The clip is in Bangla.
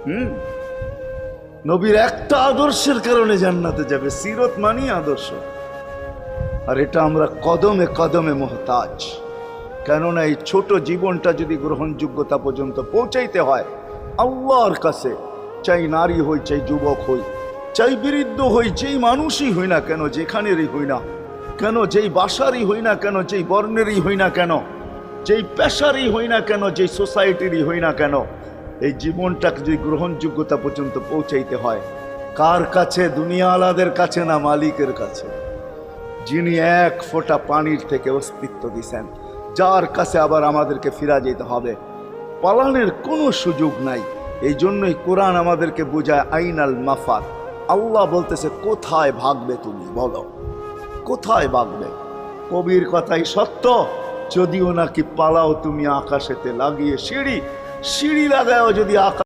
হুম, নবীর একটা আদর্শের কারণে জান্নাতে যাবে। সিরত মানি আদর্শ। আর এটা আমরা কদমে কদমে মোহতাজ। কেননা এই ছোট জীবনটা যদি গ্রহণযোগ্যতা পর্যন্ত পৌঁছাইতে হয় আল্লাহর কাছে, চাই নারী হই, চাই যুবক হই, চাই বৃদ্ধ হই, যেই মানুষই হই না কেন, যেখানেরই হই না কেন, যেই বাসারই হই না কেন, যেই বর্ণেরই হই না কেন, যেই পেশারই হই না কেন, যেই সোসাইটিরই হই না কেন, এই জীবনটাকে যদি গ্রহণযোগ্যতা পর্যন্ত পৌঁছাইতে হয় কার কাছে? দুনিয়াওয়ালাদের কাছে না, মালিকের কাছে, যিনি এক ফোঁটা পানির থেকে অস্তিত্ব দিছেন, যার কাছে আবার আমাদেরকে ফিরা যেতে হবে। পালানের কোনো সুযোগ নাই। এই জন্যই কোরআন আমাদেরকে বোঝায় আইনাল মাফার। আল্লাহ বলতেছে কোথায় ভাগবে তুমি, বলো কোথায় ভাগবে? কবির কথাই সত্য, যদিও নাকি পালাও তুমি আকাশেতে লাগিয়ে সিঁড়ি, সিঁড়ি লাগাও যদি আকাশ